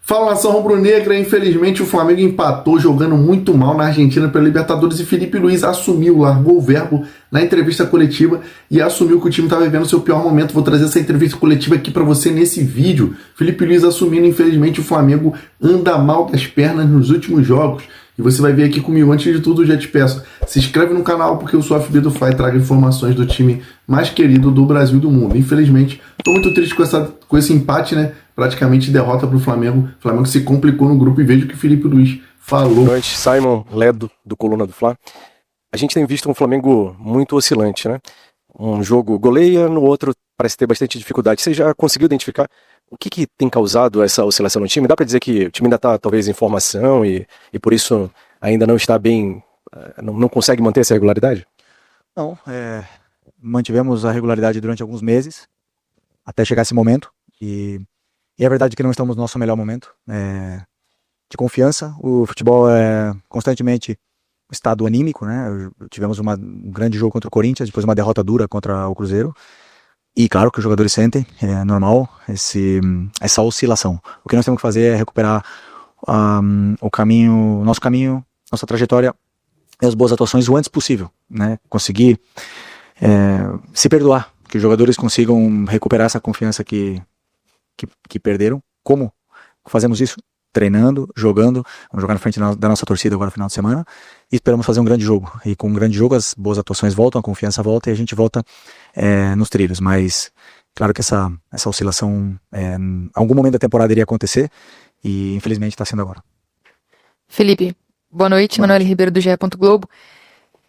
Fala, nação rubro-negra. Infelizmente o Flamengo empatou jogando muito mal na Argentina pela Libertadores e Felipe Luiz assumiu, largou o verbo na entrevista coletiva e assumiu que o time estava vivendo seu pior momento. Vou trazer essa entrevista coletiva aqui para você nesse vídeo. Felipe Luiz assumindo, infelizmente o Flamengo anda mal das pernas nos últimos jogos. E você vai ver aqui comigo. Antes de tudo, já te peço, se inscreve no canal porque eu sou a FB do Fly e trago informações do time mais querido do Brasil e do mundo. Infelizmente, estou muito triste com esse empate, né? Praticamente derrota para o Flamengo. O Flamengo se complicou no grupo e veja o que o Felipe Luiz falou. Boa noite, Simon Ledo, do Coluna do Fla. A gente tem visto um Flamengo muito oscilante, né? Um jogo goleia, no outro parece ter bastante dificuldade. Você já conseguiu identificar o que tem causado essa oscilação no time? Dá para dizer que o time ainda está talvez em formação e por isso ainda não está bem, não consegue manter essa regularidade? Não, mantivemos a regularidade durante alguns meses, até chegar esse momento, e é verdade que não estamos no nosso melhor momento de confiança. O futebol é constantemente um estado anímico, né? Tivemos um grande jogo contra o Corinthians, depois uma derrota dura contra o Cruzeiro, e claro que os jogadores sentem, é normal essa oscilação. O que nós temos que fazer é recuperar nosso caminho, nossa trajetória e as boas atuações o antes possível, né? Conseguir se perdoar, que os jogadores consigam recuperar essa confiança que perderam. Como fazemos isso? Treinando, jogando. Vamos jogar na frente da nossa torcida agora no final de semana e esperamos fazer um grande jogo. E com um grande jogo as boas atuações voltam, a confiança volta e a gente volta nos trilhos. Mas claro que essa oscilação em algum momento da temporada iria acontecer e infelizmente está sendo agora. Felipe, boa noite. Manoel Ribeiro do GE. Globo.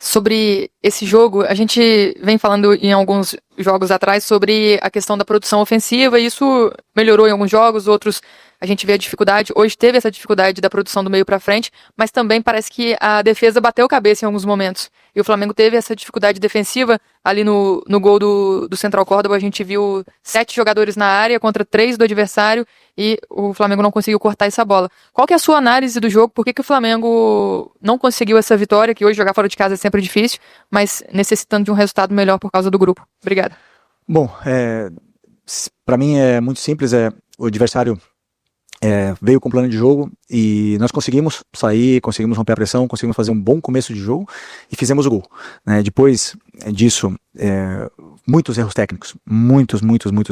Sobre esse jogo, a gente vem falando em alguns jogos atrás sobre a questão da produção ofensiva, e isso melhorou em alguns jogos, outros a gente vê a dificuldade. Hoje teve essa dificuldade da produção do meio para frente, mas também parece que a defesa bateu cabeça em alguns momentos. E o Flamengo teve essa dificuldade defensiva ali no gol do Central Córdoba. A gente viu 7 jogadores na área contra 3 do adversário e o Flamengo não conseguiu cortar essa bola. Qual que é a sua análise do jogo? Por que o Flamengo não conseguiu essa vitória? Que hoje jogar fora de casa é sempre difícil, mas necessitando de um resultado melhor por causa do grupo. Obrigada. Bom, para mim é muito simples. O adversário veio com plano de jogo e nós conseguimos sair, conseguimos romper a pressão, conseguimos fazer um bom começo de jogo e fizemos o gol, né? Depois disso, muitos erros técnicos, muitos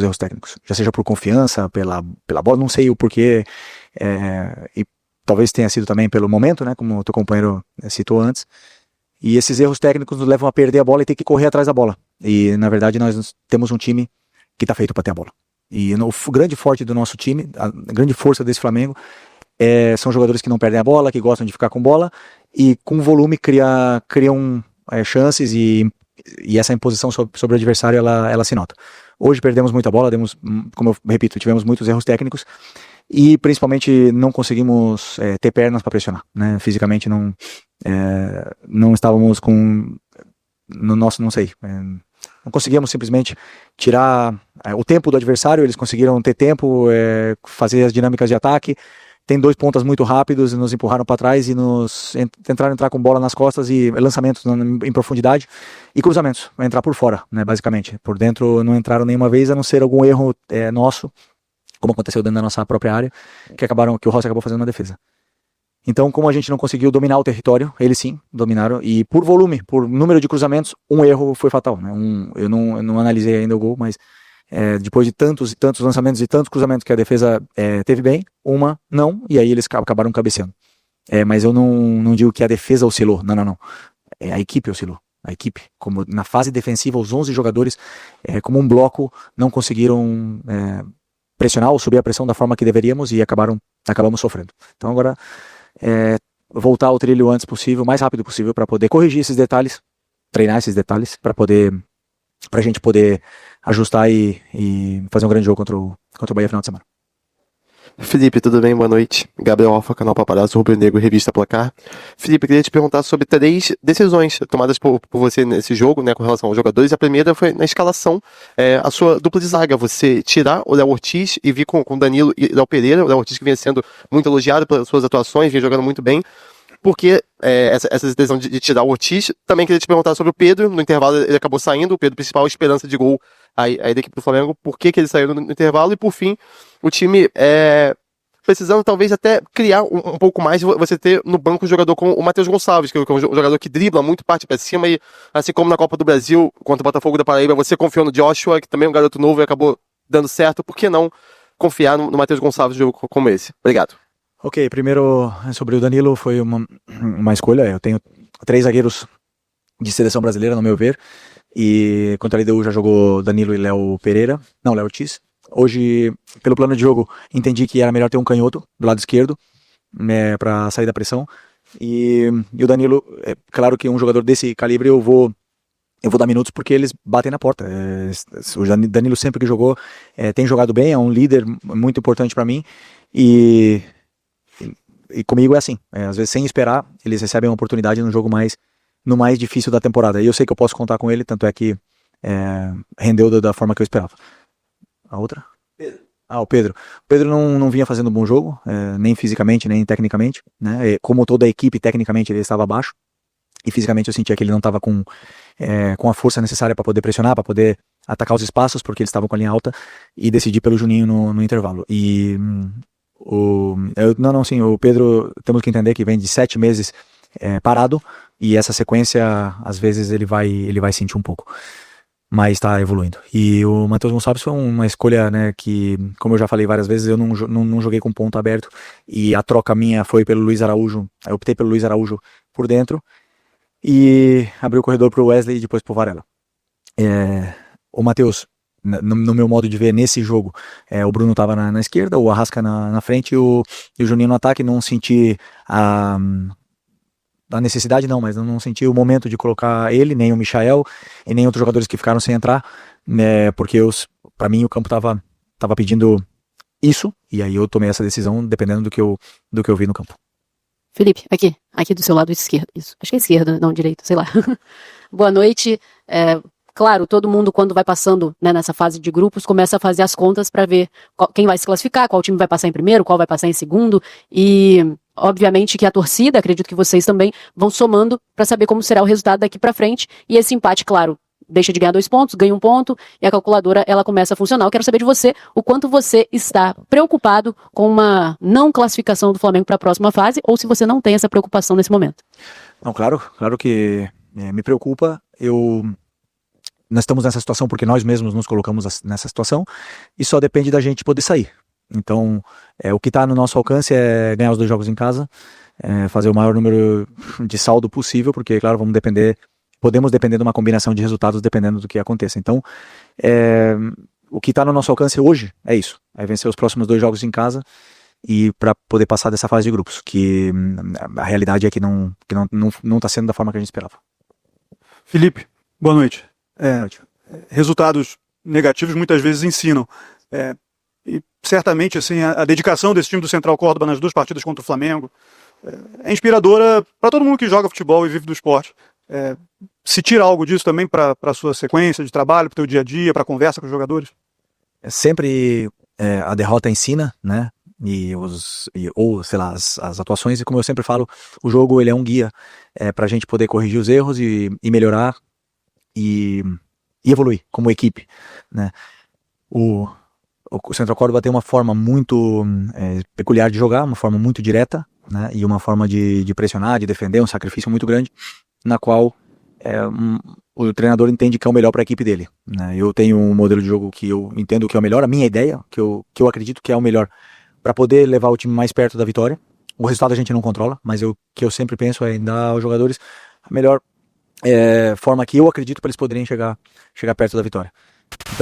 erros técnicos, já seja por confiança, pela bola, não sei o porquê, e talvez tenha sido também pelo momento, né, como o teu companheiro citou antes, e esses erros técnicos nos levam a perder a bola e ter que correr atrás da bola, e na verdade nós temos um time que está feito para ter a bola. E o grande forte do nosso time, a grande força desse Flamengo, são jogadores que não perdem a bola, que gostam de ficar com bola e com volume criam chances e essa imposição sobre o adversário ela se nota. Hoje perdemos muita bola, como eu repito, tivemos muitos erros técnicos e principalmente não conseguimos ter pernas para pressionar, né? Fisicamente não estávamos no nosso, não sei, não conseguíamos simplesmente tirar o tempo do adversário. Eles conseguiram ter tempo, fazer as dinâmicas de ataque. Tem 2 pontas muito rápidos e nos empurraram para trás e tentaram entrar com bola nas costas e lançamentos em profundidade e cruzamentos, entrar por fora, né, basicamente. Por dentro não entraram nenhuma vez, a não ser algum erro nosso, como aconteceu dentro da nossa própria área, que o Rossi acabou fazendo uma defesa. Então, como a gente não conseguiu dominar o território, eles sim dominaram, e por volume, por número de cruzamentos, um erro foi fatal, né? Eu não analisei ainda o gol, mas depois de tantos e tantos lançamentos e tantos cruzamentos que a defesa teve bem, uma não, e aí eles acabaram cabeceando. Mas eu não digo que a defesa oscilou, não. A equipe oscilou. A equipe, como na fase defensiva, os 11 jogadores, como um bloco, não conseguiram pressionar ou subir a pressão da forma que deveríamos e acabamos sofrendo. Então agora voltar ao trilho o antes possível, o mais rápido possível, para poder corrigir esses detalhes, treinar esses detalhes, pra a gente poder ajustar e fazer um grande jogo contra o Bahia no final de semana. Felipe, tudo bem? Boa noite. Gabriel Alfa, canal Paparazzo, Rubro Negro, Revista Placar. Felipe, queria te perguntar sobre 3 decisões tomadas por você nesse jogo, né, com relação aos jogadores. A primeira foi na escalação, a sua dupla de zaga, você tirar o Léo Ortiz e vir com o Danilo e Léo Pereira. O Léo Ortiz que vinha sendo muito elogiado pelas suas atuações, vinha jogando muito bem. Porque essa decisão de tirar o Ortiz. Também queria te perguntar sobre o Pedro. No intervalo ele acabou saindo, o Pedro principal esperança de gol aí da equipe do Flamengo. Por que ele saiu no intervalo? E por fim, o time precisando talvez até criar um pouco mais, você ter no banco um jogador como o Matheus Gonçalves, que é um jogador que dribla muito, parte para cima, e assim como na Copa do Brasil, contra o Botafogo da Paraíba, você confiou no Joshua, que também é um garoto novo e acabou dando certo, por que não confiar no Matheus Gonçalves em um jogo como esse? Obrigado. Ok, primeiro sobre o Danilo, foi uma escolha. Eu tenho 3 zagueiros de seleção brasileira, no meu ver, e contra a LDU já jogou Danilo e Léo Ortiz. Hoje, pelo plano de jogo, entendi que era melhor ter um canhoto do lado esquerdo, para sair da pressão, e o Danilo, é claro que um jogador desse calibre eu vou dar minutos porque eles batem na porta. O Danilo sempre que jogou, tem jogado bem, é um líder muito importante para mim, e comigo é assim, às vezes sem esperar, eles recebem uma oportunidade no jogo no mais difícil da temporada, e eu sei que eu posso contar com ele, tanto é que rendeu da forma que eu esperava. A outra? Pedro. O Pedro. O Pedro não vinha fazendo um bom jogo, nem fisicamente, nem tecnicamente, né? Como toda a equipe, tecnicamente ele estava abaixo, e fisicamente eu sentia que ele não estava com a força necessária para poder pressionar, para poder atacar os espaços, porque eles estavam com a linha alta, e decidi pelo Juninho no intervalo. E o Pedro, temos que entender que vem de 7 meses parado, e essa sequência, às vezes, ele vai sentir um pouco, mas está evoluindo. E o Matheus Gonçalves foi uma escolha, né, que, como eu já falei várias vezes, eu não joguei com ponto aberto, e a troca minha foi pelo Luiz Araújo. Eu optei pelo Luiz Araújo por dentro, e abri o corredor para o Wesley e depois para o Varela. O Matheus, no meu modo de ver, nesse jogo, o Bruno estava na esquerda, o Arrasca na frente e o Juninho no ataque. Não senti a necessidade, não, mas não senti o momento de colocar ele, nem o Michael e nem outros jogadores que ficaram sem entrar, porque para mim o campo tava pedindo isso, e aí eu tomei essa decisão dependendo do que eu vi no campo. Felipe, aqui do seu lado esquerdo, isso, acho que é esquerda, não direito, sei lá. Boa noite. Claro, todo mundo, quando vai passando, né, nessa fase de grupos, começa a fazer as contas para ver quem vai se classificar, qual time vai passar em primeiro, qual vai passar em segundo, e obviamente que a torcida, acredito que vocês também, vão somando para saber como será o resultado daqui para frente, e esse empate, claro, deixa de ganhar 2 pontos, ganha 1 ponto, e a calculadora, ela começa a funcionar. Eu quero saber de você o quanto você está preocupado com uma não classificação do Flamengo para a próxima fase, ou se você não tem essa preocupação nesse momento. Não, claro que me preocupa. Nós estamos nessa situação porque nós mesmos nos colocamos nessa situação, e só depende da gente poder sair. Então, o que está no nosso alcance é ganhar os 2 jogos em casa, fazer o maior número de saldo possível, porque, claro, podemos depender de uma combinação de resultados dependendo do que aconteça. Então, o que está no nosso alcance hoje é isso, é vencer os próximos 2 jogos em casa, e para poder passar dessa fase de grupos, que a realidade é que não está sendo da forma que a gente esperava. Felipe, boa noite. Resultados negativos muitas vezes ensinam, e certamente assim, a dedicação desse time do Central Córdoba nas 2 partidas contra o Flamengo é inspiradora para todo mundo que joga futebol e vive do esporte. Se tira algo disso também para a sua sequência de trabalho, para o teu dia a dia, para a conversa com os jogadores? Sempre a derrota ensina, né? Ou sei lá, as atuações, e como eu sempre falo, o jogo ele é um guia para a gente poder corrigir os erros e melhorar e evoluir como equipe, né? O Central Córdoba tem uma forma muito peculiar de jogar, uma forma muito direta, né? E uma forma de pressionar, de defender, um sacrifício muito grande, na qual o treinador entende que é o melhor para a equipe dele, né? Eu tenho um modelo de jogo que eu entendo que é o melhor, a minha ideia, que eu acredito que é o melhor para poder levar o time mais perto da vitória. O resultado a gente não controla, mas o que eu sempre penso é em dar aos jogadores a melhor forma que eu acredito para eles poderem chegar perto da vitória.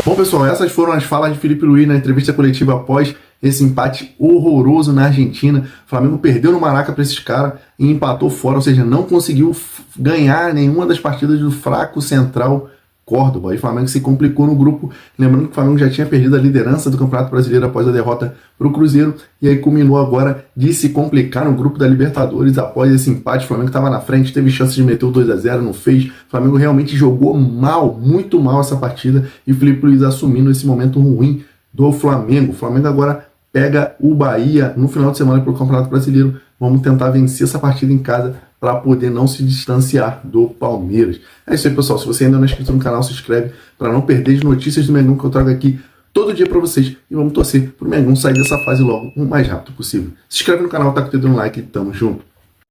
Bom, pessoal, essas foram as falas de Felipe Luiz na entrevista coletiva após esse empate horroroso na Argentina. O Flamengo perdeu no Maraca para esses caras e empatou fora, ou seja, não conseguiu ganhar nenhuma das partidas do fraco Central Córdoba. E o Flamengo se complicou no grupo, lembrando que o Flamengo já tinha perdido a liderança do Campeonato Brasileiro após a derrota para o Cruzeiro, e aí culminou agora de se complicar no grupo da Libertadores após esse empate. O Flamengo estava na frente, teve chance de meter o 2-0, não fez. O Flamengo realmente jogou mal, muito mal essa partida, e o Felipe Luiz assumindo esse momento ruim do Flamengo. O Flamengo agora pega o Bahia no final de semana pelo Campeonato Brasileiro. Vamos tentar vencer essa partida em casa para poder não se distanciar do Palmeiras. É isso aí, pessoal. Se você ainda não é inscrito no canal, se inscreve para não perder as notícias do Mengão que eu trago aqui todo dia pra vocês e vamos torcer pro Mengão sair dessa fase logo o mais rápido possível. Se inscreve no canal, tá com o dedo no like e tamo junto.